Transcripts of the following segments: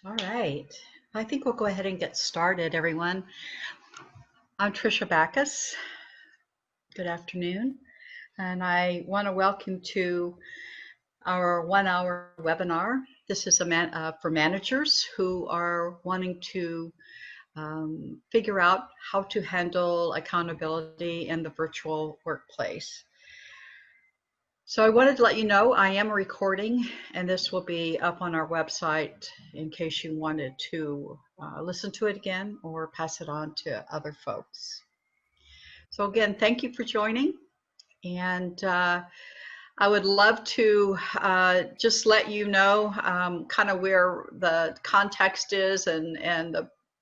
All right. I think we'll go ahead and get started, everyone. I'm Tricia Bachus. Good afternoon. And I want to welcome to our 1-hour webinar. This is for managers who are wanting to figure out how to handle accountability in the virtual workplace. So I wanted to let you know I am recording, and this will be up on our website in case you wanted to listen to it again or pass it on to other folks. So again, thank you for joining, and I would love to just let you know kind of where the context is and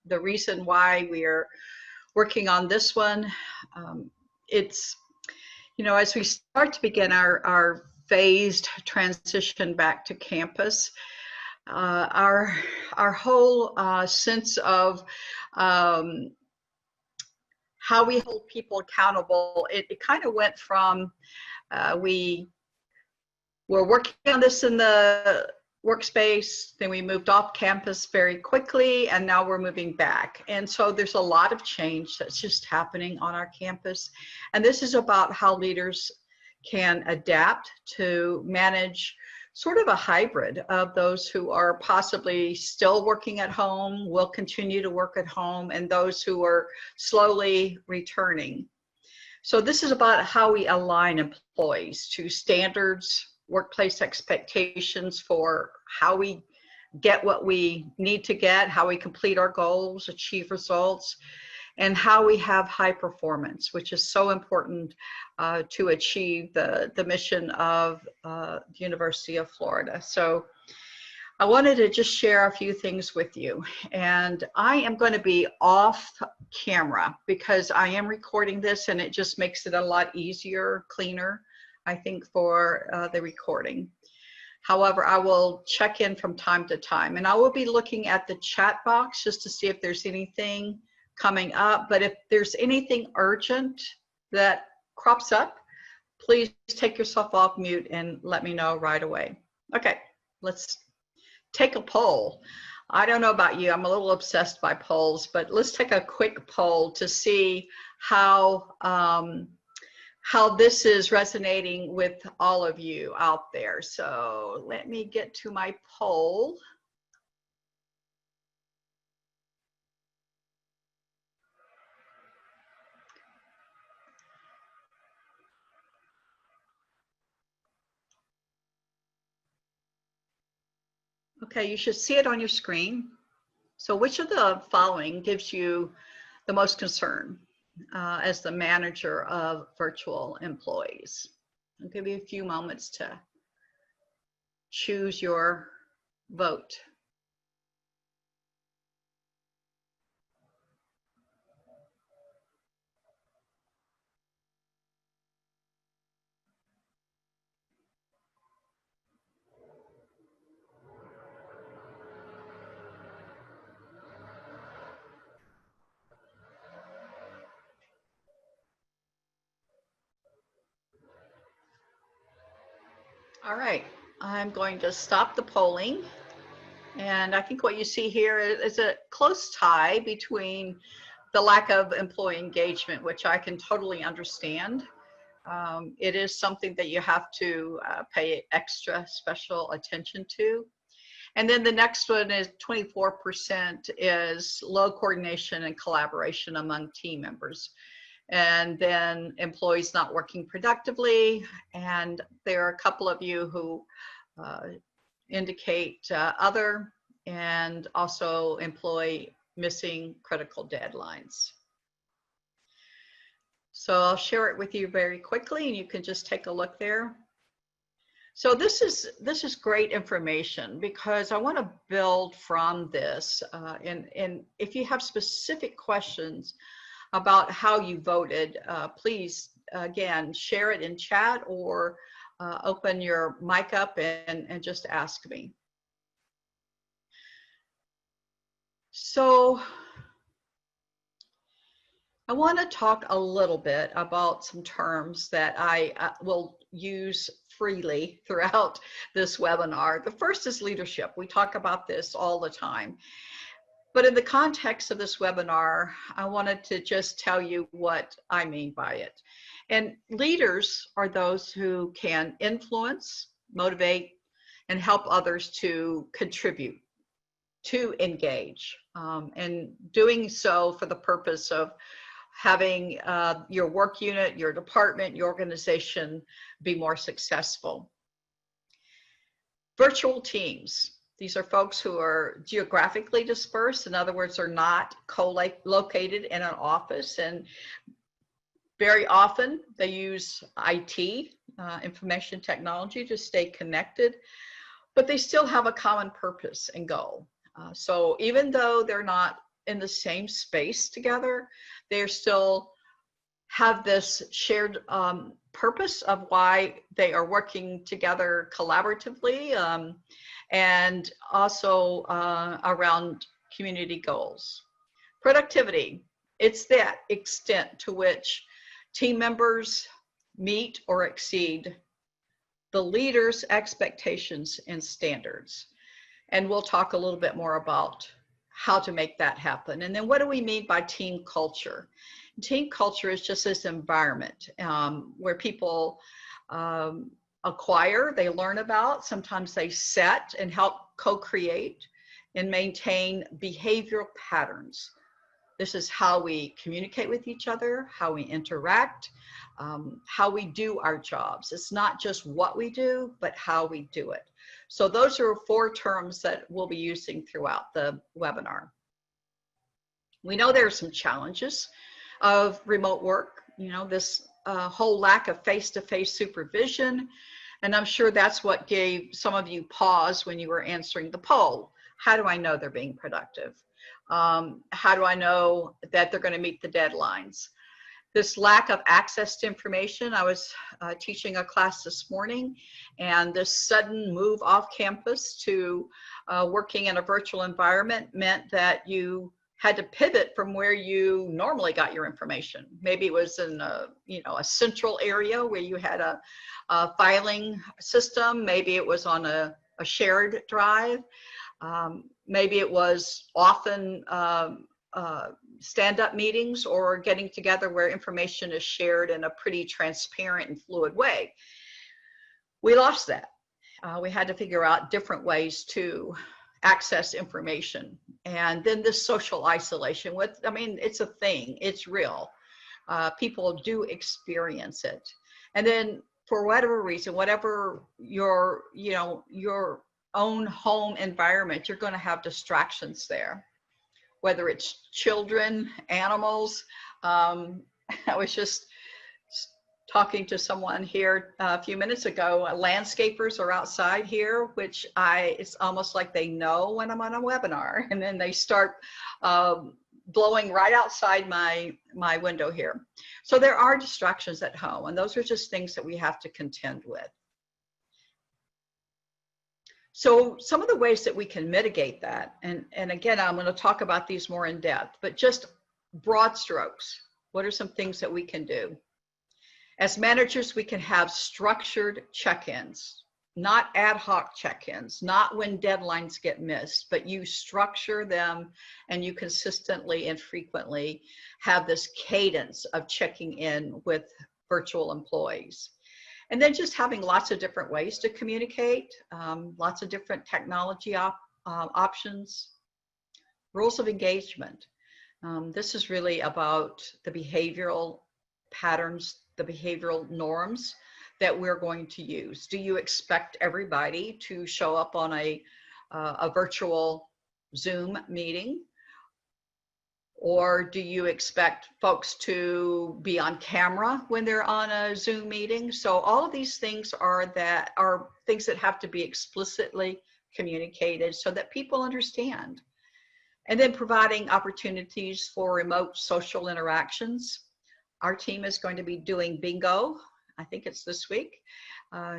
the reason why we are working on this one. It's as we start to begin our phased transition back to campus, our whole sense of how we hold people accountable, it kind of went from we were working on this in the workspace, then we moved off campus very quickly, and now we're moving back. And so there's a lot of change that's just happening on our campus. And this is about how leaders can adapt to manage sort of a hybrid of those who are possibly still working at home, will continue to work at home, and those who are slowly returning. So this is about how we align employees to standards, workplace expectations for how we get what we need to get, how we complete our goals, achieve results, and how we have high performance, which is so important to achieve the mission of the University of Florida. So I wanted to just share a few things with you. And I am going to be off camera because I am recording this, and it just makes it a lot easier, cleaner, I think, for the recording. However, I will check in from time to time, and I will be looking at the chat box just to see if there's anything coming up. But if there's anything urgent that crops up, please take yourself off mute and let me know right away. Okay, let's take a poll. I don't know about you, I'm a little obsessed by polls, but let's take a quick poll to see how this is resonating with all of you out there. So let me get to my poll. Okay, you should see it on your screen. So which of the following gives you the most concern as the manager of virtual employees? I'll give you a few moments to choose your vote. All right, I'm going to stop the polling. And I think what you see here is a close tie between the lack of employee engagement, which I can totally understand. It is something that you have to pay extra special attention to. And then the next one is 24% is low coordination and collaboration among team members. And then employees not working productively. And there are a couple of you who indicate other, and also employee missing critical deadlines. So I'll share it with you very quickly, and you can just take a look there. So this is great information because I want to build from this. And if you have specific questions about how you voted, please, again, share it in chat or open your mic up and just ask me. So I want to talk a little bit about some terms that I will use freely throughout this webinar. The first is leadership. We talk about this all the time. But in the context of this webinar, I wanted to just tell you what I mean by it. And leaders are those who can influence, motivate, and help others to contribute, to engage, and doing so for the purpose of having your work unit, your department, your organization be more successful. Virtual teams. These are folks who are geographically dispersed. In other words, they're not co-located in an office, and very often they use IT, information technology, to stay connected, but they still have a common purpose and goal. So even though they're not in the same space together, they still have this shared purpose of why they are working together collaboratively, and also around community goals. Productivity, it's that extent to which team members meet or exceed the leader's expectations and standards. And we'll talk a little bit more about how to make that happen. And then what do we mean by team culture? Team culture is just this environment where people acquire, they learn about, sometimes they set and help co-create and maintain behavioral patterns. This is how we communicate with each other, how we interact, how we do our jobs. It's not just what we do, but how we do it. So those are 4 terms that we'll be using throughout the webinar. We know there are some challenges of remote work, you know, this whole lack of face-to-face supervision. And I'm sure that's what gave some of you pause when you were answering the poll. How do I know they're being productive? How do I know that they're going to meet the deadlines? This lack of access to information. I was teaching a class this morning, and this sudden move off campus to working in a virtual environment meant that you had to pivot from where you normally got your information. Maybe it was in a, a central area where you had a filing system. Maybe it was on a shared drive. Maybe it was often stand-up meetings or getting together where information is shared in a pretty transparent and fluid way. We lost that. We had to figure out different ways to access information. And then this social isolation, it's a thing, it's real. People do experience it. And then for whatever reason, whatever your own home environment, you're going to have distractions there, whether it's children, animals. I was just talking to someone here a few minutes ago. Landscapers are outside here, which it's almost like they know when I'm on a webinar, and then they start blowing right outside my window here. So there are distractions at home, and those are just things that we have to contend with. So some of the ways that we can mitigate that, and again, I'm going to talk about these more in depth, but just broad strokes. What are some things that we can do? As managers, we can have structured check-ins, not ad hoc check-ins, not when deadlines get missed, but you structure them and you consistently and frequently have this cadence of checking in with virtual employees. And then just having lots of different ways to communicate, lots of different technology options, rules of engagement. This is really about the behavioral patterns, the behavioral norms that we're going to use. Do you expect everybody to show up on a virtual Zoom meeting? Or do you expect folks to be on camera when they're on a Zoom meeting? So all of these things are things that have to be explicitly communicated so that people understand. And then providing opportunities for remote social interactions. Our team is going to be doing bingo, I think it's this week,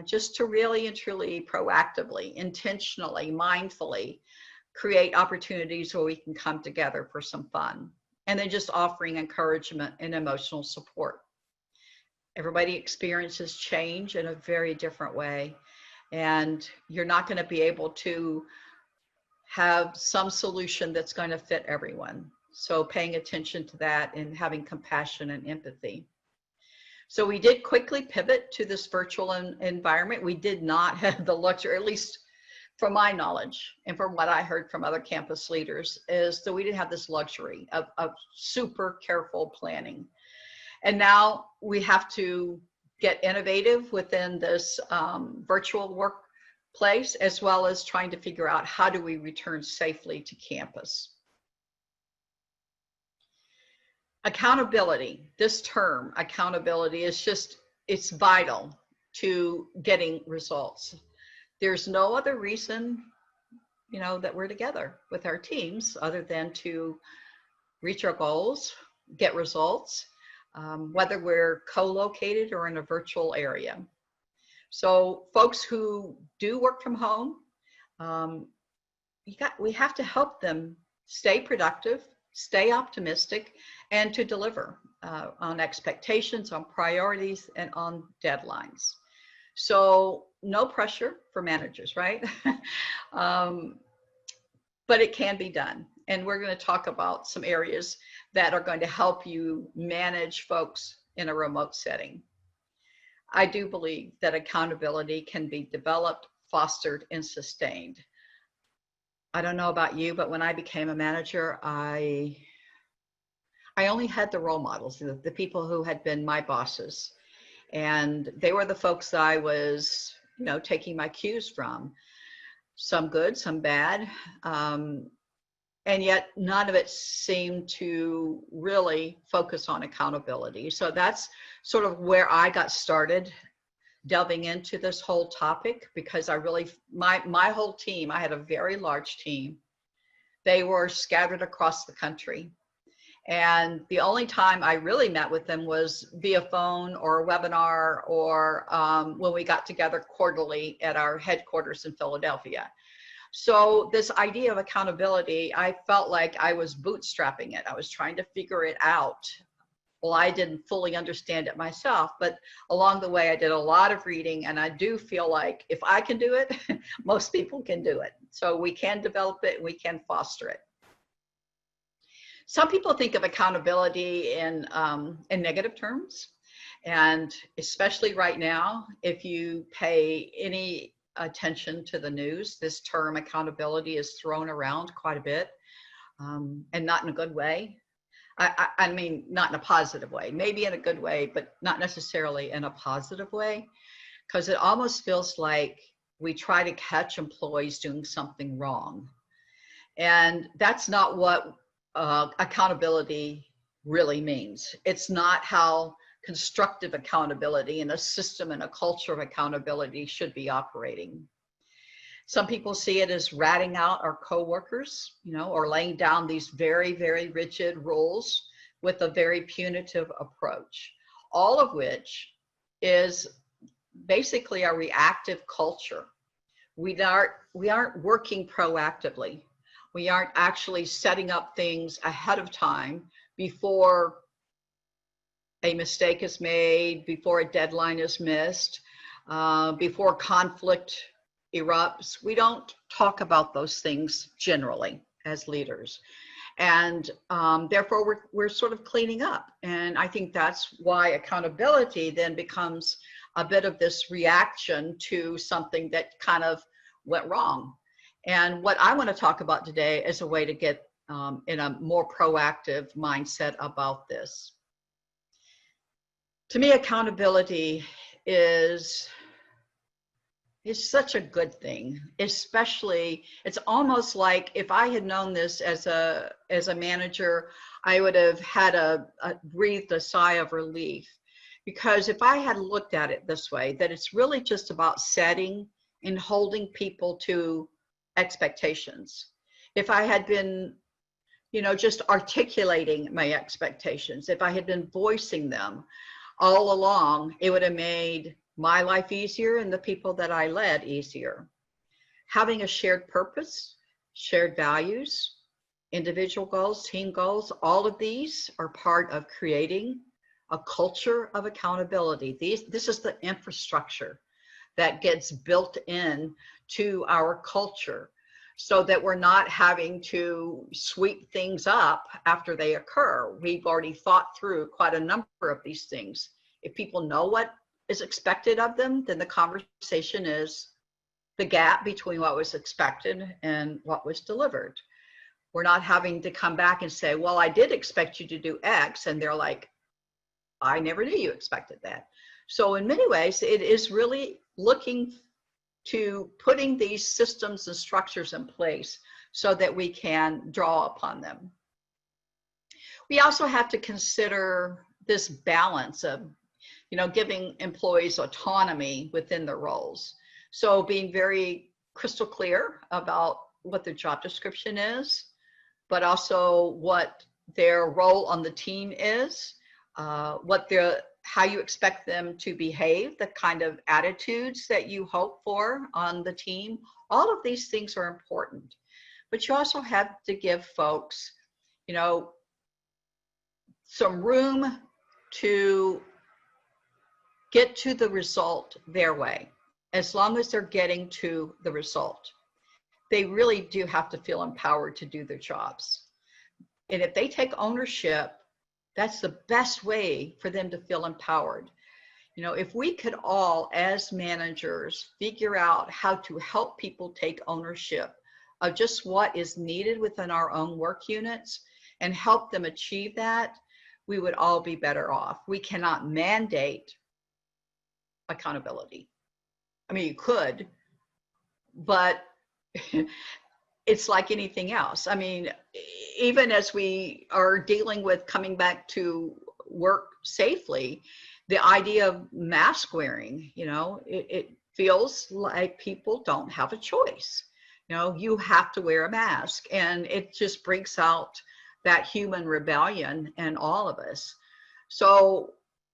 just to really and truly proactively, intentionally, mindfully create opportunities where we can come together for some fun. And then just offering encouragement and emotional support. Everybody experiences change in a very different way. And you're not going to be able to have some solution that's going to fit everyone. So paying attention to that and having compassion and empathy. So we did quickly pivot to this virtual environment. We did not have the luxury, at least from my knowledge and from what I heard from other campus leaders, is that we didn't have this luxury of super careful planning. And now we have to get innovative within this virtual workplace, as well as trying to figure out how do we return safely to campus. Accountability, this term, accountability, is just, it's vital to getting results. There's no other reason, you know, that we're together with our teams other than to reach our goals, get results, whether we're co-located or in a virtual area. So folks who do work from home, we have to help them stay productive, stay optimistic, and to deliver on expectations, on priorities, and on deadlines. So no pressure for managers, right? But it can be done. And we're going to talk about some areas that are going to help you manage folks in a remote setting. I do believe that accountability can be developed, fostered, and sustained. I don't know about you, but when I became a manager, I only had the role models, the people who had been my bosses. And they were the folks that I was, you know, taking my cues from. Some good, some bad. And yet none of it seemed to really focus on accountability. So that's sort of where I got started delving into this whole topic, because I really, my whole team, I had a very large team. They were scattered across the country. And the only time I really met with them was via phone or a webinar, or when we got together quarterly at our headquarters in Philadelphia. So this idea of accountability, I felt like I was bootstrapping it. I was trying to figure it out. Well, I didn't fully understand it myself, but along the way I did a lot of reading, and I do feel like if I can do it, most people can do it. So we can develop it, and we can foster it. Some people think of accountability in negative terms, and especially right now, if you pay any attention to the news, this term accountability is thrown around quite a bit, and not in a good way. I mean, not in a positive way, maybe in a good way, but not necessarily in a positive way, because it almost feels like we try to catch employees doing something wrong. And that's not what accountability really means. It's not how constructive accountability and a system and a culture of accountability should be operating. Some people see it as ratting out our coworkers, you know, or laying down these very, very rigid rules with a very punitive approach, all of which is basically a reactive culture. We aren't working proactively. We aren't actually setting up things ahead of time before a mistake is made, before a deadline is missed, before conflict erupts. We don't talk about those things generally as leaders. And therefore we're sort of cleaning up. And I think that's why accountability then becomes a bit of this reaction to something that kind of went wrong. And what I want to talk about today is a way to get in a more proactive mindset about this. To me, accountability is such a good thing, especially, it's almost like if I had known this as a manager, I would have had breathed a sigh of relief. Because if I had looked at it this way, that it's really just about setting and holding people to expectations. If I had been, you know, just articulating my expectations, if I had been voicing them all along, it would have made my life easier and the people that I led easier. Having a shared purpose, shared values, individual goals, team goals, all of these are part of creating a culture of accountability. This is the infrastructure that gets built in to our culture, so that we're not having to sweep things up after they occur. We've already thought through quite a number of these things. If people know what is expected of them, then the conversation is the gap between what was expected and what was delivered. We're not having to come back and say, well, I did expect you to do X, and they're like, I never knew you expected that. So in many ways, it is really looking to putting these systems and structures in place so that we can draw upon them. We also have to consider this balance of, giving employees autonomy within their roles. So being very crystal clear about what their job description is, but also what their role on the team is, how you expect them to behave, the kind of attitudes that you hope for on the team. All of these things are important, but you also have to give folks, some room to get to the result their way. As long as they're getting to the result, they really do have to feel empowered to do their jobs. And if they take ownership, that's the best way for them to feel empowered. If we could all, as managers, figure out how to help people take ownership of just what is needed within our own work units and help them achieve that, we would all be better off. We cannot mandate accountability. I mean, you could, but it's like anything else. I mean, even as we are dealing with coming back to work safely, the idea of mask wearing, it feels like people don't have a choice. You have to wear a mask, and it just brings out that human rebellion in all of us. So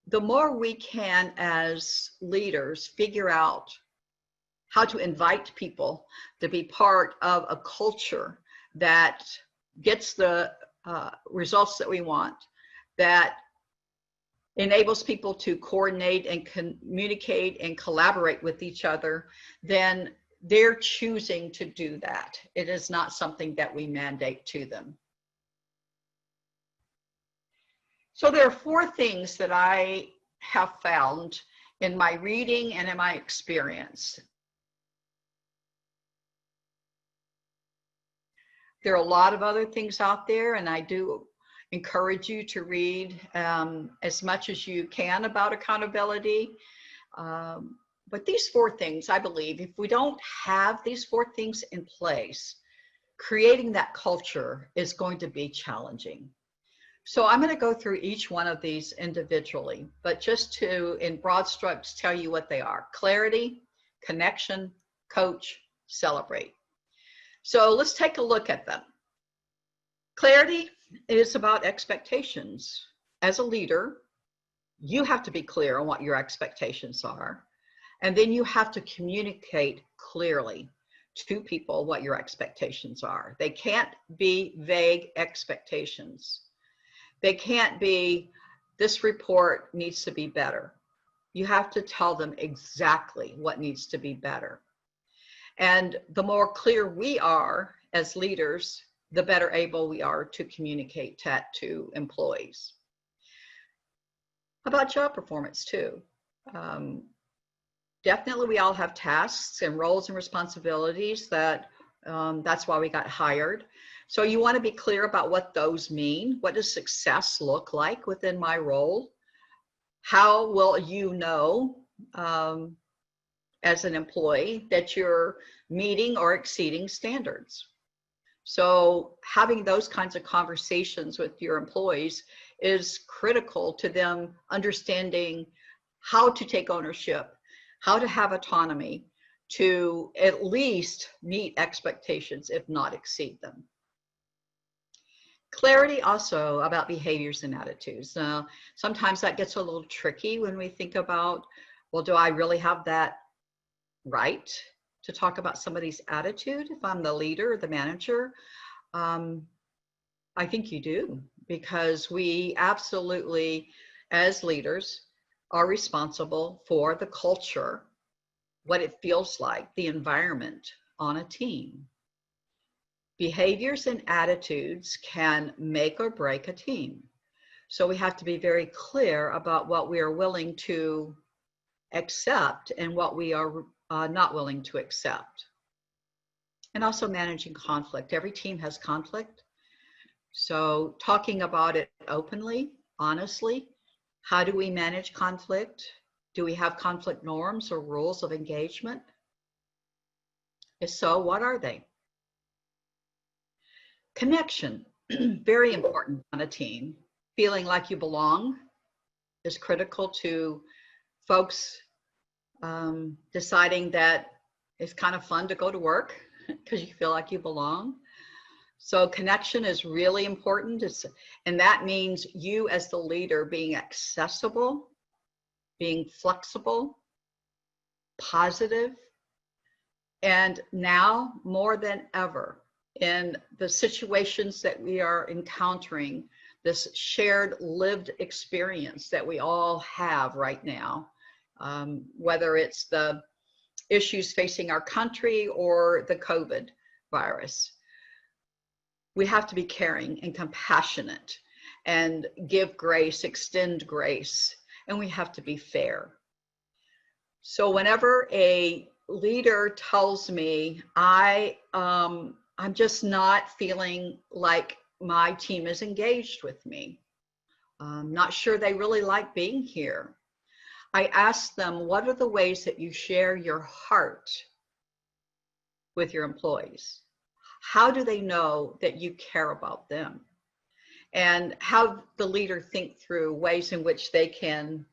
the more we can, as leaders, figure out how to invite people to be part of a culture that gets the results that we want, that enables people to coordinate and communicate and collaborate with each other, then they're choosing to do that. It is not something that we mandate to them. So there are 4 things that I have found in my reading and in my experience. There are a lot of other things out there, and I do encourage you to read as much as you can about accountability. But these 4 things, I believe, if we don't have these 4 things in place, creating that culture is going to be challenging. So I'm going to go through each one of these individually, but just to, in broad strokes, tell you what they are: clarity, connection, coach, celebrate. So let's take a look at them. Clarity is about expectations. As a leader, you have to be clear on what your expectations are, and then you have to communicate clearly to people what your expectations are. They can't be vague expectations. They can't be, this report needs to be better. You have to tell them exactly what needs to be better. And the more clear we are as leaders, the better able we are to communicate that to employees. About job performance too. Definitely we all have tasks and roles and responsibilities that that's why we got hired. So you want to be clear about what those mean. What does success look like within my role? How will you know as an employee that you're meeting or exceeding standards? So having those kinds of conversations with your employees is critical to them understanding how to take ownership, how to have autonomy to at least meet expectations, if not exceed them. Clarity also about behaviors and attitudes. Now, sometimes that gets a little tricky when we think about, well, do I really have that right to talk about somebody's attitude if I'm the leader or the manager? I think you do, because we absolutely, as leaders, are responsible for the culture, what it feels like, the environment on a team. Behaviors and attitudes can make or break a team. So we have to be very clear about what we are willing to accept and what we are not willing to accept. And also managing conflict. Every team has conflict. So talking about it openly, honestly. How do we manage conflict? Do we have conflict norms or rules of engagement? If so, what are they? Connection, very important on a team. Feeling like you belong is critical to folks deciding that it's kind of fun to go to work because you feel like you belong. So connection is really important. And that means you as the leader being accessible, being flexible, positive, and now more than ever in the situations that we are encountering, this shared lived experience that we all have right now, whether it's the issues facing our country or the COVID virus. We have to be caring and compassionate and give grace, extend grace, and we have to be fair. So whenever a leader tells me, I'm just not feeling like my team is engaged with me, I'm not sure they really like being here, I ask them, what are the ways that you share your heart with your employees? How do they know that you care about them? And have the leader think through ways in which they can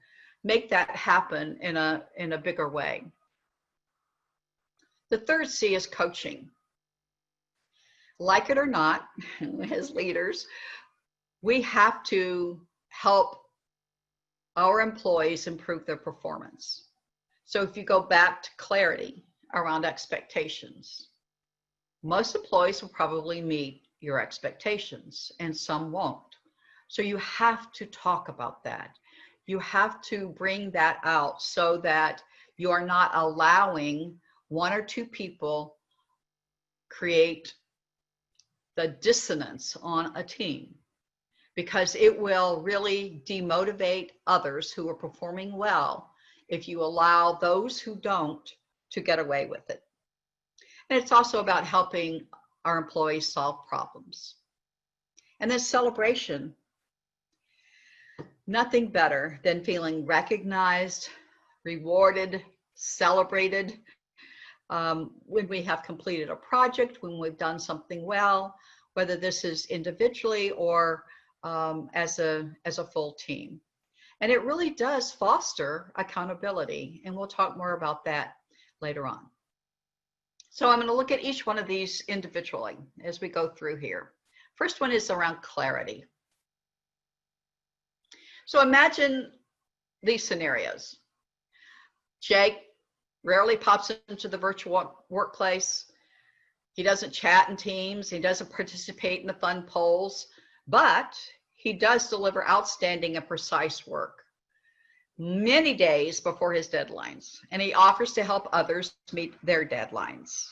make that happen in a bigger way. The third C is coaching. Like it or not, as leaders, we have to help our employees improve their performance. So if you go back to clarity around expectations, most employees will probably meet your expectations and some won't. So you have to talk about that. You have to bring that out so that you are not allowing one or two people create the dissonance on a team, because it will really demotivate others who are performing well if you allow those who don't to get away with it. And it's also about helping our employees solve problems. And then celebration. Nothing better than feeling recognized, rewarded, celebrated when we have completed a project, when we've done something well, whether this is individually or as a full team. And it really does foster accountability, and we'll talk more about that later on. So I'm going to look at each one of these individually as we go through here. First one is around clarity. So imagine these scenarios. Jake rarely pops into the virtual workplace. He doesn't chat in Teams. He doesn't participate in the fun polls, but he does deliver outstanding and precise work many days before his deadlines, and he offers to help others meet their deadlines.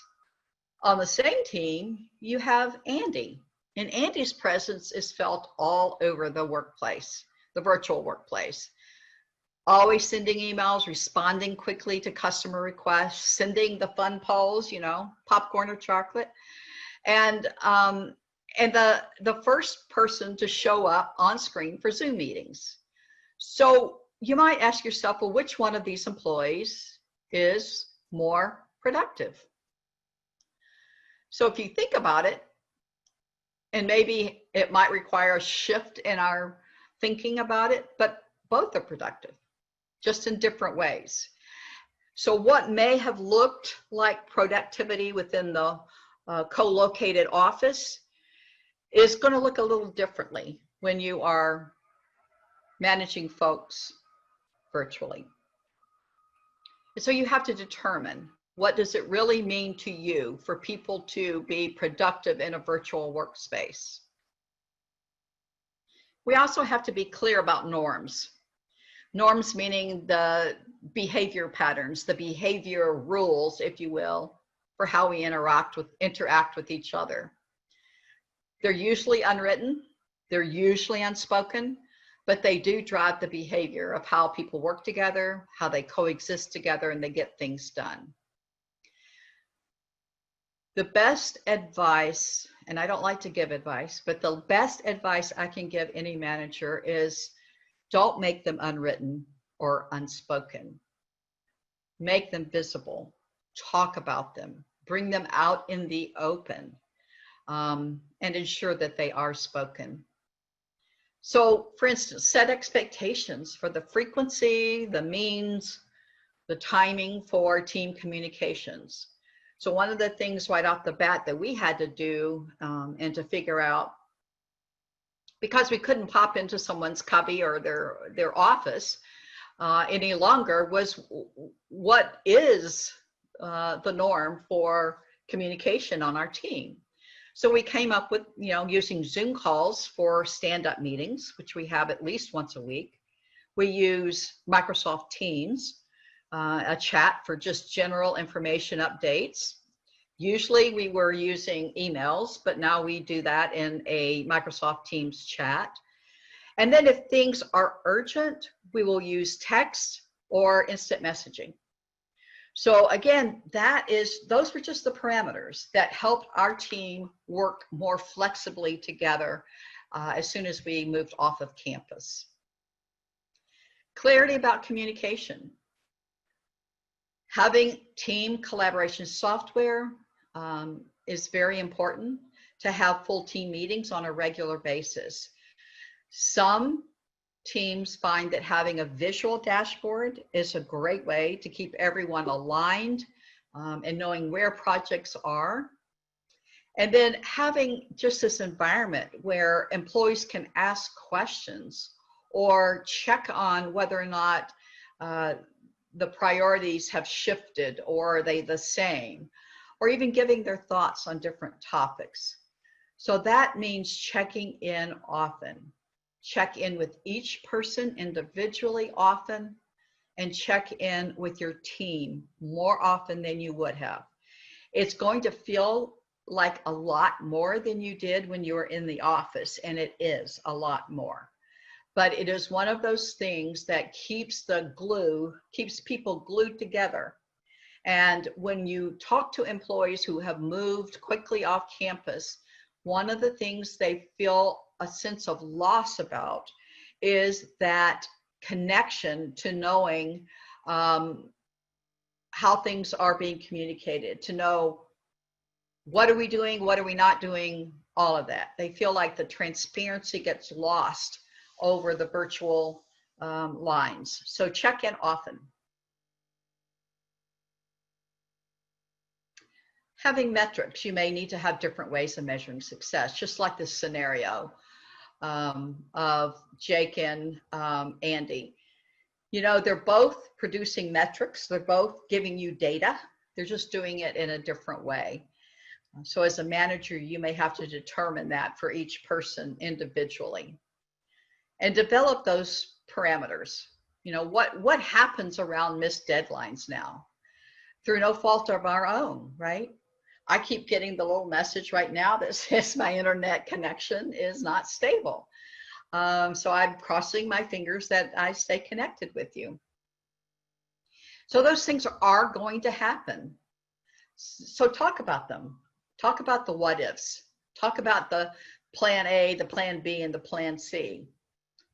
On the same team, you have Andy, and Andy's presence is felt all over the workplace, the virtual workplace. Always sending emails, responding quickly to customer requests, sending the fun polls, you know, popcorn or chocolate, and the first person to show up on screen for Zoom meetings. So you might ask yourself, well, which one of these employees is more productive? So if you think about it, and maybe it might require a shift in our thinking about it, but both are productive, just in different ways. So what may have looked like productivity within the co-located office is going to look a little differently when you are managing folks virtually. And so you have to determine, what does it really mean to you for people to be productive in a virtual workspace? We also have to be clear about norms. Norms meaning the behavior patterns, the behavior rules, if you will, for how we interact with each other. They're usually unwritten, they're usually unspoken, but they do drive the behavior of how people work together, how they coexist together, and they get things done. The best advice, and I don't like to give advice, but the best advice I can give any manager is don't make them unwritten or unspoken. Make them visible, talk about them, bring them out in the open, and ensure that they are spoken. So, for instance, set expectations for the frequency, the means, the timing for team communications. So one of the things right off the bat that we had to do and to figure out, because we couldn't pop into someone's cubby or their office any longer, was what is the norm for communication on our team. So we came up with, using Zoom calls for stand-up meetings, which we have at least once a week. We use Microsoft Teams, a chat for just general information updates. Usually we were using emails, but now we do that in a Microsoft Teams chat. And then if things are urgent, we will use text or instant messaging. So again, those were just the parameters that helped our team work more flexibly together as soon as we moved off of campus. Clarity about communication. Having team collaboration software is very important to have full team meetings on a regular basis. Some teams find that having a visual dashboard is a great way to keep everyone aligned and knowing where projects are. And then having just this environment where employees can ask questions or check on whether or not the priorities have shifted or are they the same, or even giving their thoughts on different topics. So that means checking in often. Check in with each person individually often, and check in with your team more often than you would have. It's going to feel like a lot more than you did when you were in the office, and it is a lot more. But it is one of those things that keeps people glued together. And when you talk to employees who have moved quickly off campus, one of the things they feel a sense of loss about is that connection to knowing how things are being communicated, to know what are we doing, what are we not doing, all of that. They feel like the transparency gets lost over the virtual lines. So check in often. Having metrics, you may need to have different ways of measuring success, just like this scenario of Jake and Andy. They're both producing metrics. They're both giving you data. They're just doing it in a different way. So as a manager, you may have to determine that for each person individually and develop those parameters. What happens around missed deadlines now through no fault of our own, right? I keep getting the little message right now that says my internet connection is not stable. So I'm crossing my fingers that I stay connected with you. So those things are going to happen. So talk about them. Talk about the what ifs. Talk about the plan A, the plan B, and the plan C.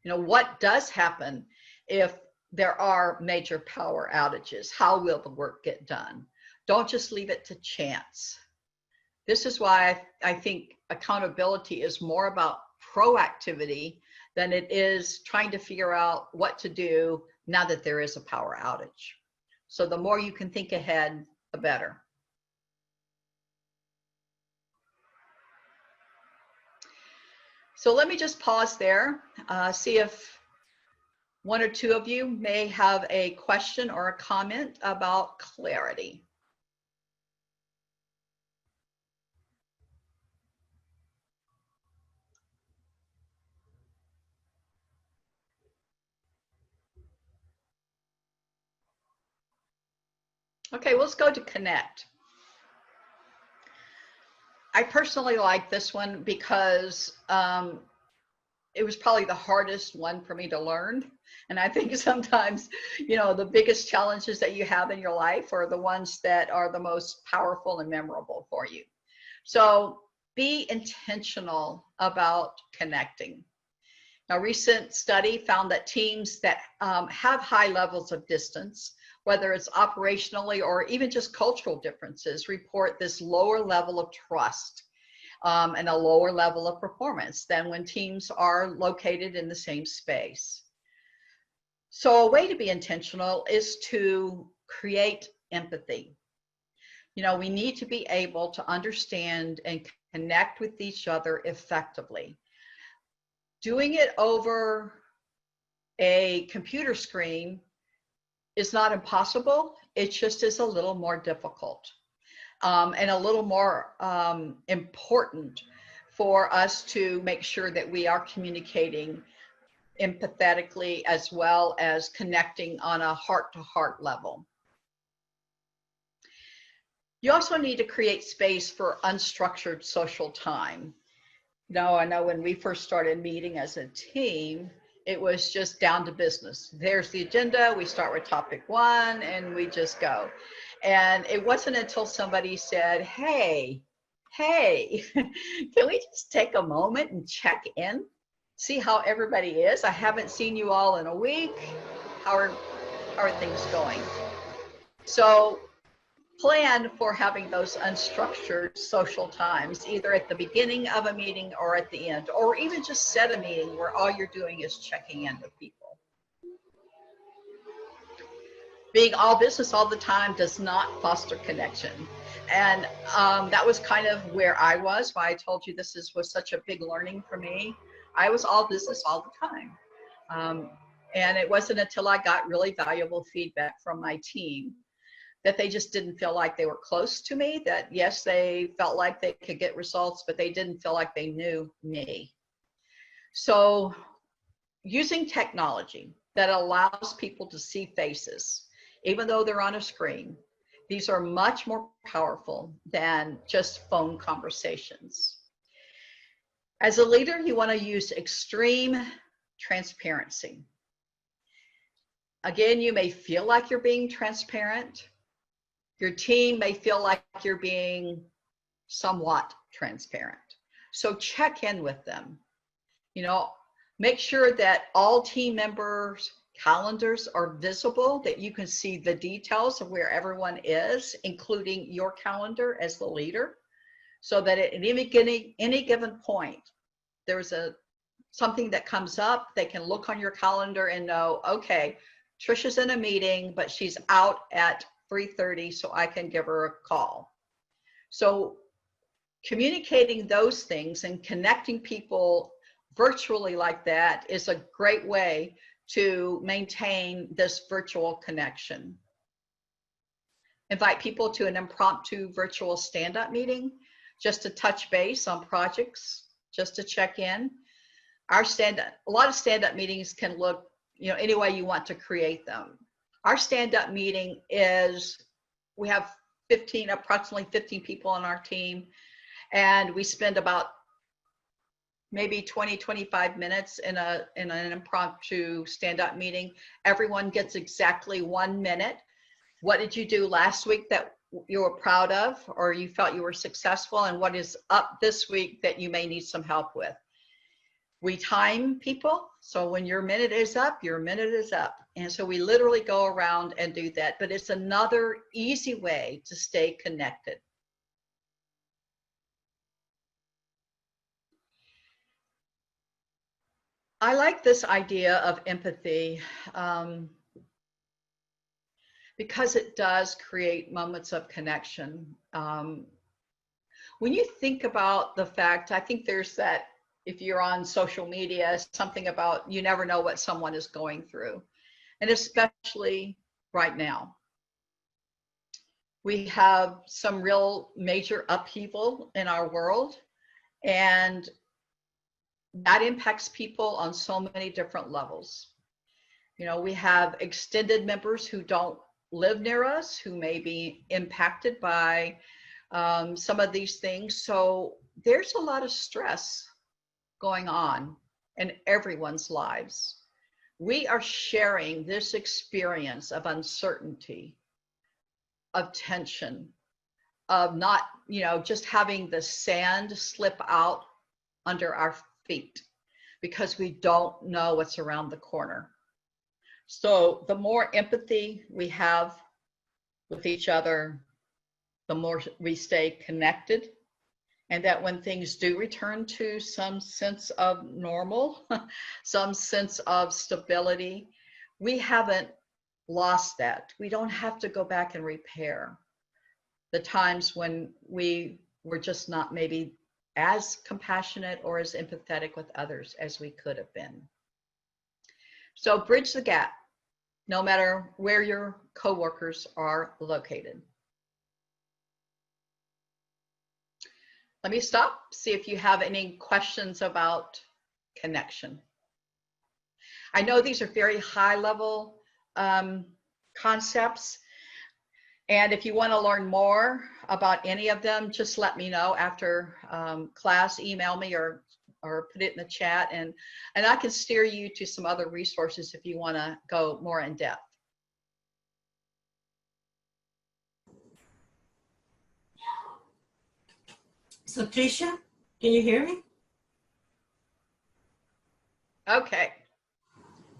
What does happen if there are major power outages? How will the work get done? Don't just leave it to chance. This is why I think accountability is more about proactivity than it is trying to figure out what to do now that there is a power outage. So the more you can think ahead, the better. So let me just pause there, see if one or two of you may have a question or a comment about clarity. Okay, let's go to connect. I personally like this one because it was probably the hardest one for me to learn. And I think sometimes, the biggest challenges that you have in your life are the ones that are the most powerful and memorable for you. So be intentional about connecting. A recent study found that teams that have high levels of distance, whether it's operationally or even just cultural differences, report this lower level of trust and a lower level of performance than when teams are located in the same space. So a way to be intentional is to create empathy. We need to be able to understand and connect with each other effectively. Doing it over a computer screen is not impossible. It just is a little more difficult and a little more important for us to make sure that we are communicating empathetically as well as connecting on a heart-to-heart level. You also need to create space for unstructured social time. I know when we first started meeting as a team, it was just down to business. There's the agenda, we start with topic 1 and we just go. And it wasn't until somebody said, hey, can we just take a moment and check in? See how everybody is? I haven't seen you all in a week. How are things going? So plan for having those unstructured social times, either at the beginning of a meeting or at the end, or even just set a meeting where all you're doing is checking in with people. Being all business all the time does not foster connection. And that was kind of where I was, why I told you this was such a big learning for me. I was all business all the time. And it wasn't until I got really valuable feedback from my team that they just didn't feel like they were close to me, that yes, they felt like they could get results, but they didn't feel like they knew me. So using technology that allows people to see faces, even though they're on a screen, these are much more powerful than just phone conversations. As a leader, you want to use extreme transparency. Again, you may feel like you're being transparent. Your team may feel like you're being somewhat transparent. So check in with them. Make sure that all team members' calendars are visible, that you can see the details of where everyone is, including your calendar as the leader, so that at any given point, there's something that comes up, they can look on your calendar and know, okay, Tricia's in a meeting, but she's out at 3:30, so I can give her a call. So communicating those things and connecting people virtually like that is a great way to maintain this virtual connection. Invite people to an impromptu virtual stand-up meeting, just to touch base on projects, just to check in. A lot of stand-up meetings can look, any way you want to create them. Our stand-up meeting is, we have approximately 15 people on our team, and we spend about maybe 20, 25 minutes in an impromptu stand-up meeting. Everyone gets exactly 1 minute. What did you do last week that you were proud of, or you felt you were successful, and what is up this week that you may need some help with? We time people, so when your minute is up, your minute is up. And so we literally go around and do that, but it's another easy way to stay connected. I like this idea of empathy because it does create moments of connection. When you think about the fact, I think there's that, if you're on social media, something about you never know what someone is going through. And especially right now. We have some real major upheaval in our world, and that impacts people on so many different levels. We have extended members who don't live near us, who may be impacted by some of these things. So there's a lot of stress going on in everyone's lives. We are sharing this experience of uncertainty, of tension, of not, just having the sand slip out under our feet because we don't know what's around the corner. So the more empathy we have with each other, the more we stay connected, and that when things do return to some sense of normal, some sense of stability, we haven't lost that. We don't have to go back and repair the times when we were just not maybe as compassionate or as empathetic with others as we could have been. So bridge the gap, no matter where your coworkers are located. Let me stop, see if you have any questions about connection. I know these are very high level concepts. And if you want to learn more about any of them, just let me know after class, email me or put it in the chat, and I can steer you to some other resources if you want to go more in depth. So Tricia, can you hear me? Okay.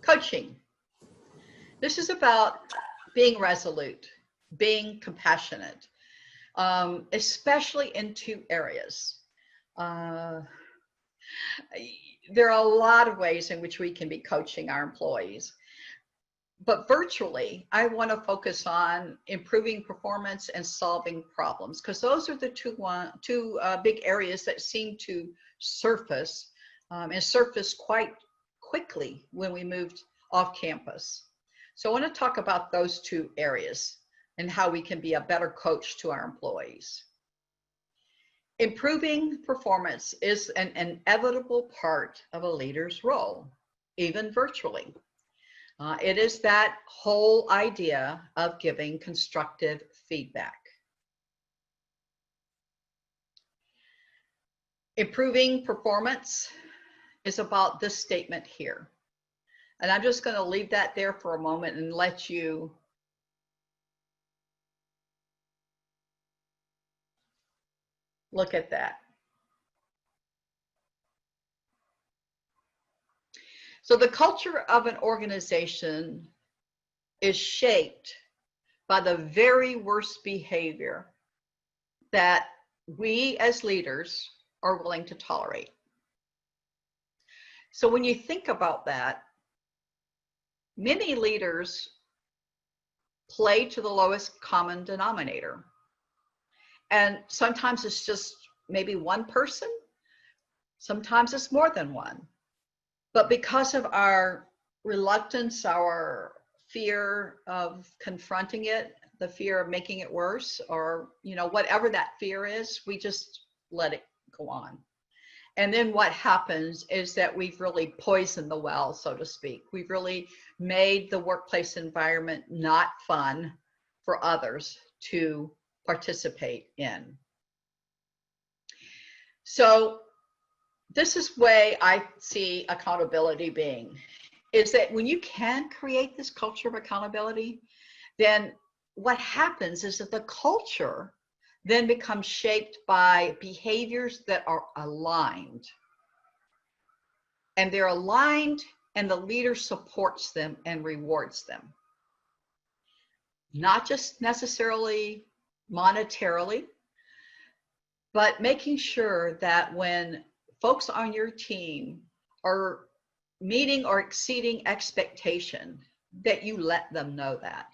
Coaching. This is about being resolute, being compassionate, especially in two areas. There are a lot of ways in which we can be coaching our employees. But virtually, I want to focus on improving performance and solving problems, because those are the two big areas that seem to surface and surface quite quickly when we moved off campus. So I want to talk about those two areas and how we can be a better coach to our employees. Improving performance is an inevitable part of a leader's role, even virtually. It is that whole idea of giving constructive feedback. Improving performance is about this statement here. And I'm just going to leave that there for a moment and let you look at that. So the culture of an organization is shaped by the very worst behavior that we as leaders are willing to tolerate. So when you think about that, many leaders play to the lowest common denominator. And sometimes it's just maybe one person, sometimes it's more than one. But because of our reluctance, our fear of confronting it, the fear of making it worse, or whatever that fear is, we just let it go on. And then what happens is that we've really poisoned the well, so to speak. We've really made the workplace environment not fun for others to participate in. So this is the way I see accountability being, is that when you can create this culture of accountability, then what happens is that the culture then becomes shaped by behaviors that are aligned. And they're aligned, and the leader supports them and rewards them. Not just necessarily monetarily, but making sure that when folks on your team are meeting or exceeding expectation, that you let them know that.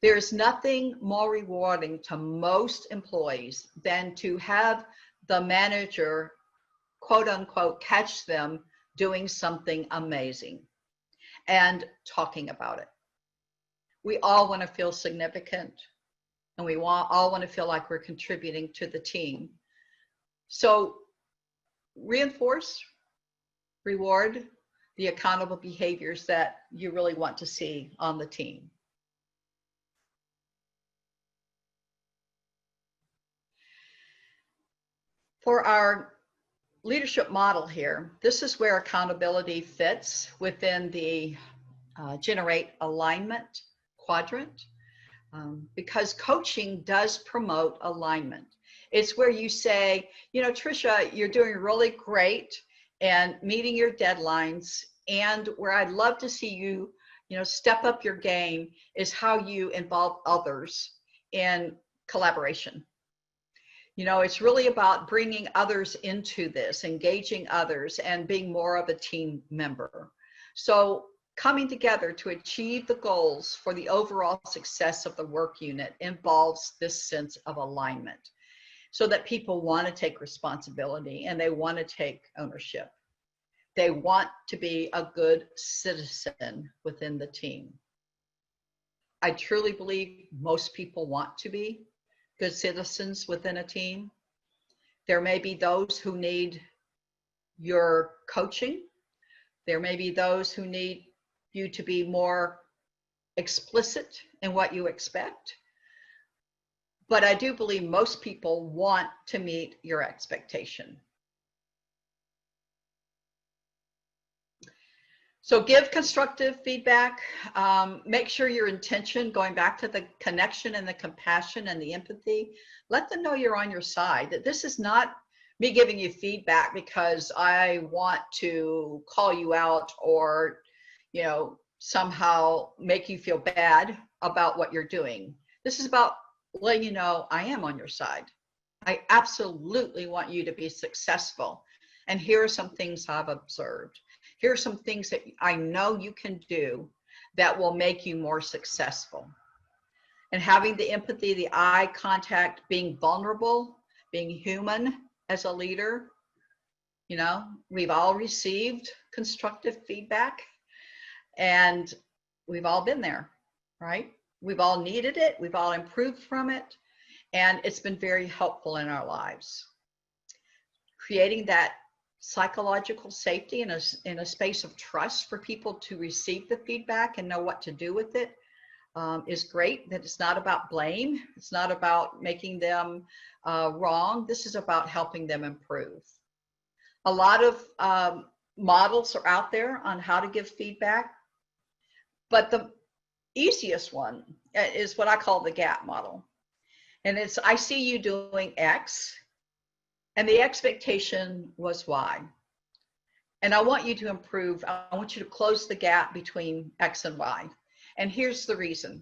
There's nothing more rewarding to most employees than to have the manager, quote unquote, catch them doing something amazing and talking about it. We all want to feel significant, and we all want to feel like we're contributing to the team. So reinforce, reward the accountable behaviors that you really want to see on the team. For our leadership model here, this is where accountability fits within the generate alignment quadrant, because coaching does promote alignment. It's where you say, you know, Tricia, you're doing really great and meeting your deadlines, and where I'd love to see you, you know, step up your game is how you involve others in collaboration. You know, it's really about bringing others into this, engaging others, and being more of a team member. So coming together to achieve the goals for the overall success of the work unit involves this sense of alignment, so that people want to take responsibility and they want to take ownership. They want to be a good citizen within the team. I truly believe most people want to be good citizens within a team. There may be those who need your coaching. There may be those who need you to be more explicit in what you expect. But I do believe most people want to meet your expectation. So give constructive feedback. Make sure your intention, going back to the connection and the compassion and the empathy, let them know you're on your side, that this is not me giving you feedback because I want to call you out or, you know, somehow make you feel bad about what you're doing. This is about letting you know I am on your side. I absolutely want you to be successful. And here are some things I've observed. Here are some things that I know you can do that will make you more successful. And having the empathy, the eye contact, being vulnerable, being human as a leader. You know, we've all received constructive feedback and we've all been there, right? We've all needed it. We've all improved from it. And it's been very helpful in our lives. Creating that psychological safety in a space of trust for people to receive the feedback and know what to do with it is great. That it's not about blame. It's not about making them wrong. This is about helping them improve. A lot of models are out there on how to give feedback, but the easiest one is what I call the gap model. And it's, I see you doing X, and the expectation was Y. And I want you to improve. I want you to close the gap between X and Y. And here's the reason.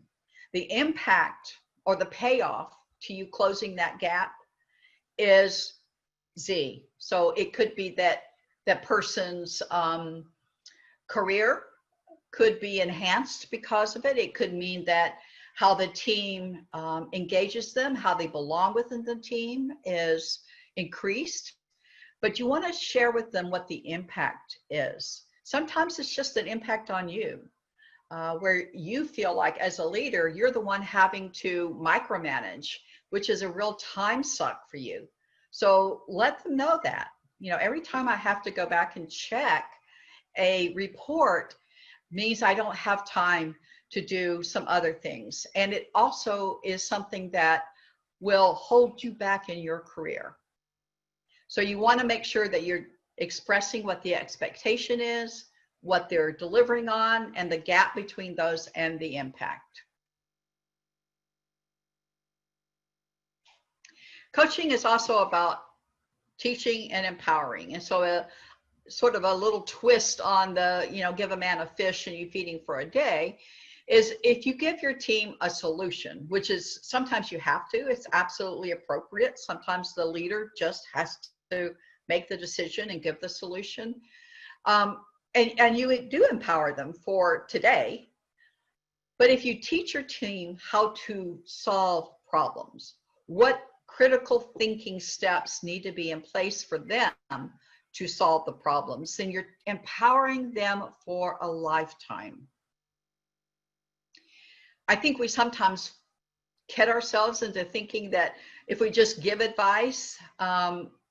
The impact or the payoff to you closing that gap is Z. So it could be that that person's career could be enhanced because of it. It could mean that how the team engages them, how they belong within the team is increased. But you want to share with them what the impact is. Sometimes it's just an impact on you, where you feel like as a leader, you're the one having to micromanage, which is a real time suck for you. So let them know that, you know, every time I have to go back and check a report means I don't have time to do some other things. And it also is something that will hold you back in your career. So you want to make sure that you're expressing what the expectation is, what they're delivering on, and the gap between those and the impact. Coaching is also about teaching and empowering. And so sort of a little twist on the, you know, give a man a fish and you feed him for a day, is if you give your team a solution, which is sometimes you have to, it's absolutely appropriate. Sometimes the leader just has to make the decision and give the solution. And you do empower them for today. But if you teach your team how to solve problems, what critical thinking steps need to be in place for them to solve the problems, then you're empowering them for a lifetime. I think we sometimes kid ourselves into thinking that if we just give advice,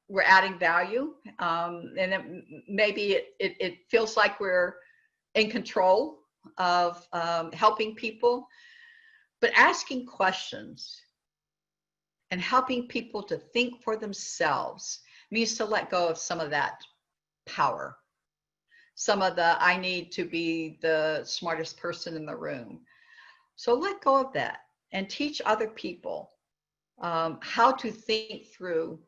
we're adding value, and maybe it feels like we're in control of helping people. But asking questions and helping people to think for themselves means to let go of some of that power. Some of the, I need to be the smartest person in the room. So let go of that and teach other people how to think through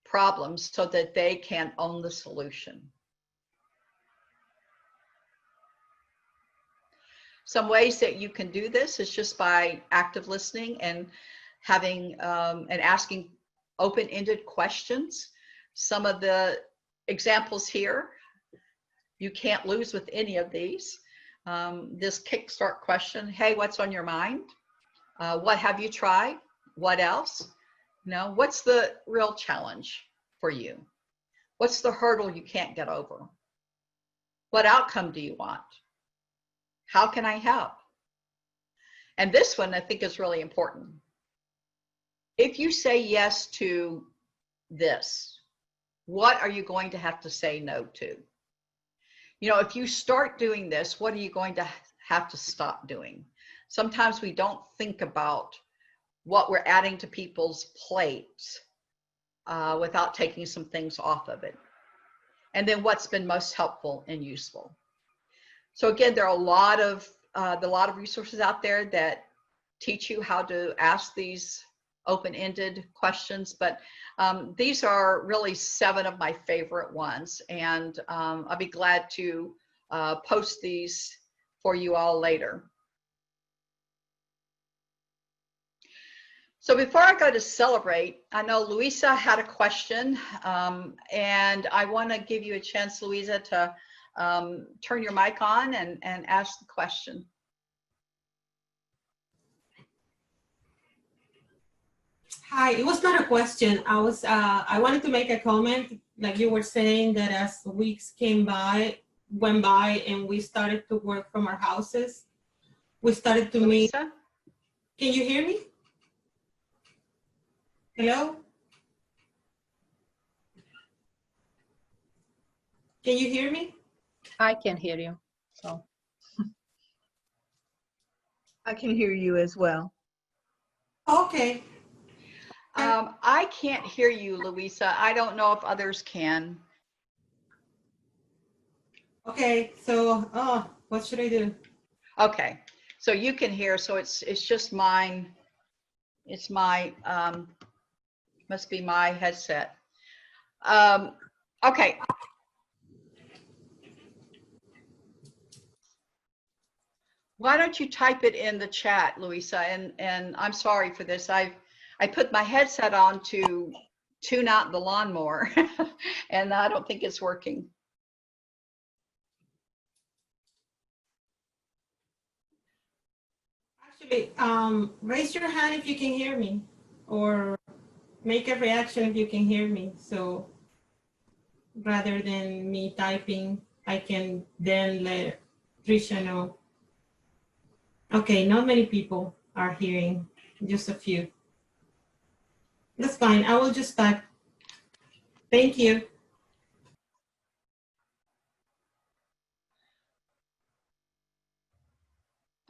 problems so that they can own the solution. Some ways that you can do this is just by active listening and having and asking open-ended questions. Some of the examples here, you can't lose with any of these. This kickstart question, hey, what's on your mind? What have you tried? What else? You know, what's the real challenge for you? What's the hurdle you can't get over? What outcome do you want? How can I help? And this one I think is really important. If you say yes to this, what are you going to have to say no to? You know, if you start doing this, what are you going to have to stop doing? Sometimes we don't think about what we're adding to people's plates without taking some things off of it. And then what's been most helpful and useful. So again, there are a lot of resources out there that teach you how to ask these open-ended questions, but these are really 7 of my favorite ones, and I'll be glad to post these for you all later. So before I go to celebrate, I know Louisa had a question, and I want to give you a chance, Louisa, to turn your mic on and ask the question. Hi, it was not a question. I wanted to make a comment, like you were saying, that as weeks went by and we started to work from our houses, we started to meet. Louisa? Can you hear me? Hello? Can you hear me? I can hear you. So I can hear you as well. Okay. I can't hear you, Louisa. I don't know if others can. Okay, so what should I do? Okay, so you can hear, so it's just mine. It's my must be my headset. Okay. Why don't you type it in the chat, Louisa? And I'm sorry for this. I put my headset on to tune out the lawnmower, and I don't think it's working. Actually, raise your hand if you can hear me, or make a reaction if you can hear me. So rather than me typing, I can then let Tricia know. Okay, not many people are hearing, just a few. That's fine, I will just type. Thank you.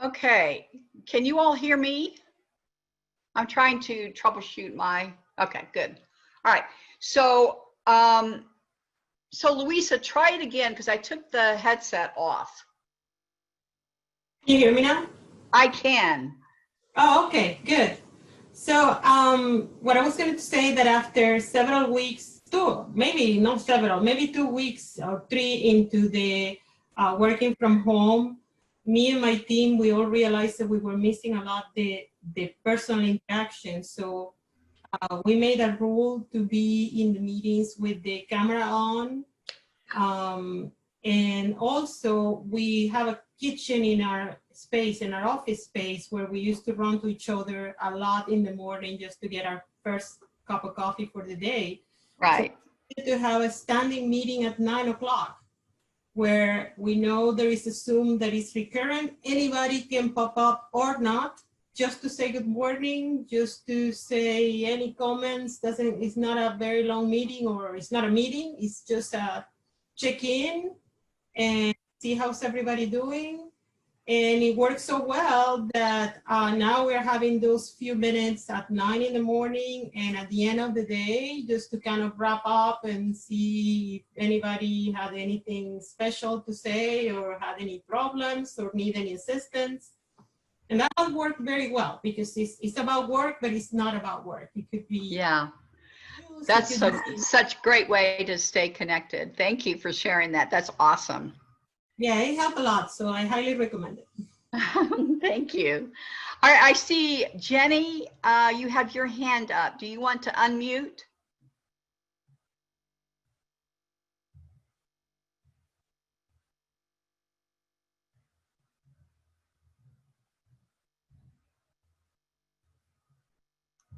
Okay, can you all hear me? I'm trying to troubleshoot my, okay, good. All right, so so Louisa, try it again because I took the headset off. Can you hear me now? I can. Oh, okay, good. So what I was going to say that after several weeks, maybe not several, maybe 2 weeks or 3 into the working from home, me and my team, we all realized that we were missing a lot the personal interaction. So we made a rule to be in the meetings with the camera on. And also we have a kitchen in our space, in our office space, where we used to run to each other a lot in the morning just to get our first cup of coffee for the day. Right. So to have a standing meeting at 9 o'clock where we know there is a Zoom that is recurrent. Anybody can pop up or not, just to say good morning, just to say any comments. It's not a very long meeting, or it's not a meeting, it's just a check-in and see how's everybody doing. And it worked so well that now we're having those few minutes at 9 in the morning and at the end of the day, just to kind of wrap up and see if anybody had anything special to say or had any problems or need any assistance. And that will work very well because it's about work, but it's not about work. It could be. Yeah, used, that's it could be- such great way to stay connected. Thank you for sharing that. That's awesome. Yeah, it helped a lot. So I highly recommend it. Thank you. All right, I see Jenny, you have your hand up. Do you want to unmute?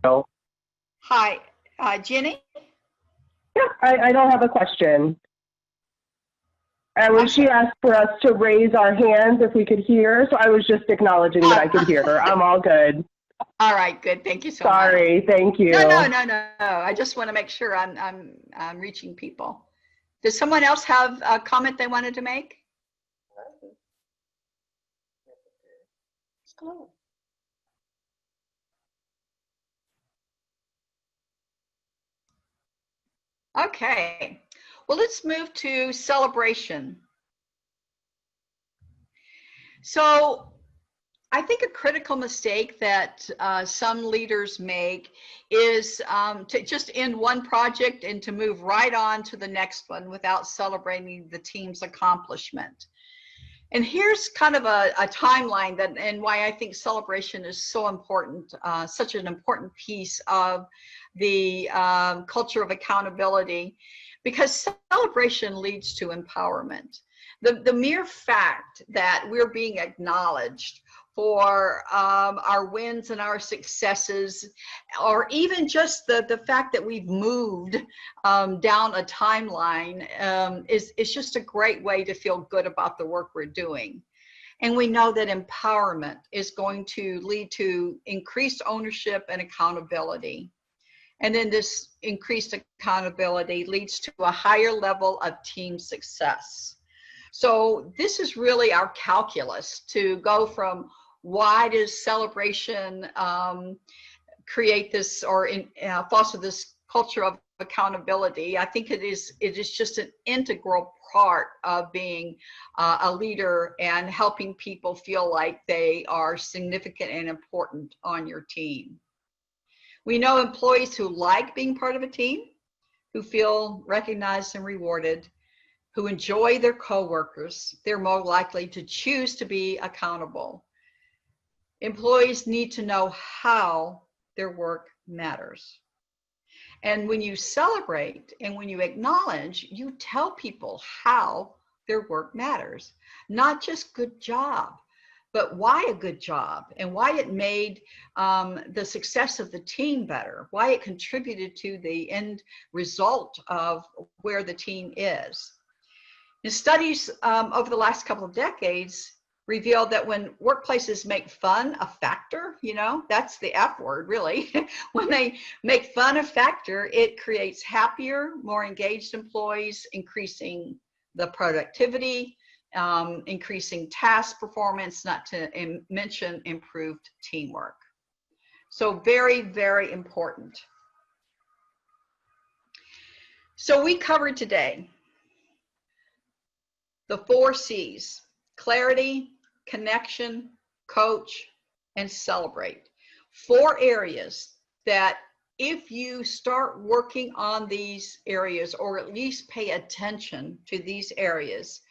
No, Hi, Jenny? I don't have a question. I'm She asked for us to raise our hands if we could hear, so I was just acknowledging that I could hear her. I'm all good. All right, good. Thank you so much. Sorry, thank you. No. I just want to make sure I'm reaching people. Does someone else have a comment they wanted to make? Okay, well, let's move to celebration. So I think a critical mistake that some leaders make is to just end one project and to move right on to the next one without celebrating the team's accomplishment. And here's kind of a timeline that, and why I think celebration is so important, such an important piece of the culture of accountability, because celebration leads to empowerment. The mere fact that we're being acknowledged for our wins and our successes, or even just the fact that we've moved down a timeline is just a great way to feel good about the work we're doing. And we know that empowerment is going to lead to increased ownership and accountability. And then this increased accountability leads to a higher level of team success. So this is really our calculus to go from why does celebration create this or foster this culture of accountability. I think it is just an integral part of being a leader and helping people feel like they are significant and important on your team. We know employees who like being part of a team, who feel recognized and rewarded, who enjoy their coworkers, they're more likely to choose to be accountable. Employees need to know how their work matters. And when you celebrate and when you acknowledge, you tell people how their work matters. Not just good job, but why a good job and why it made the success of the team better, why it contributed to the end result of where the team is. And studies over the last couple of decades revealed that when workplaces make fun a factor, you know, that's the F word really. When they make fun a factor, it creates happier, more engaged employees, increasing the productivity, increasing task performance, not to mention improved teamwork. So very, very important. So we covered today the 4 C's: clarity, connection, coach, and celebrate. 4 areas that if you start working on these areas, or at least pay attention to these areas,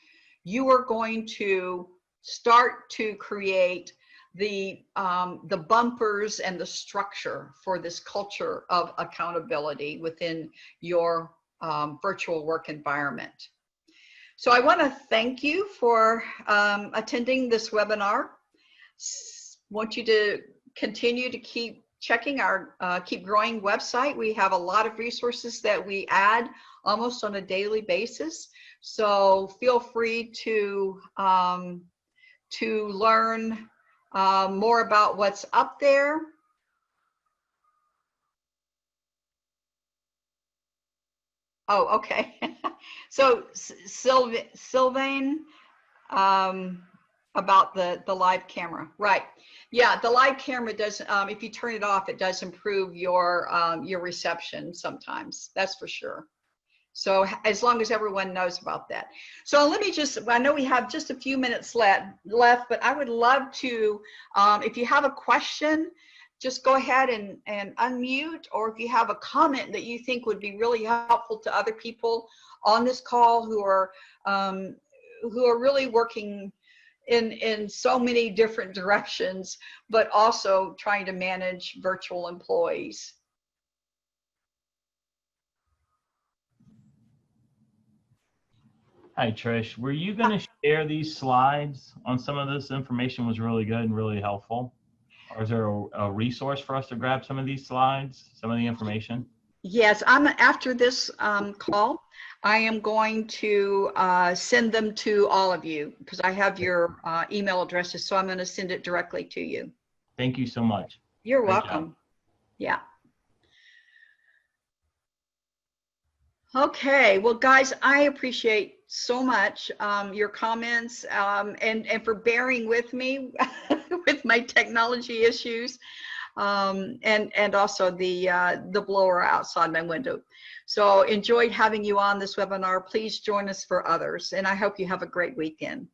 you are going to start to create the bumpers and the structure for this culture of accountability within your virtual work environment. So I want to thank you for attending this webinar. Want you to continue to keep checking our Keep Growing website. We have a lot of resources that we add almost on a daily basis. So feel free to learn more about what's up there. Oh, okay. So Sylvain, About the live camera, right? Yeah, the live camera does. If you turn it off, it does improve your reception sometimes. That's for sure. So as long as everyone knows about that. So let me just, I know we have just a few minutes left, but I would love to, if you have a question, just go ahead and unmute, or if you have a comment that you think would be really helpful to other people on this call who are really working in so many different directions, but also trying to manage virtual employees. Hi, Trish. Were you going to share these slides on some of this information was really good and really helpful? Or is there a resource for us to grab some of these slides, some of the information? Yes, after this call, I am going to send them to all of you because I have your email addresses, so I'm going to send it directly to you. Thank you so much. You're Great welcome. job. Yeah. Okay, well, guys, I appreciate so much your comments and for bearing with me with my technology issues and also the blower outside my window. So enjoyed having you on this webinar. Please join us for others, and I hope you have a great weekend.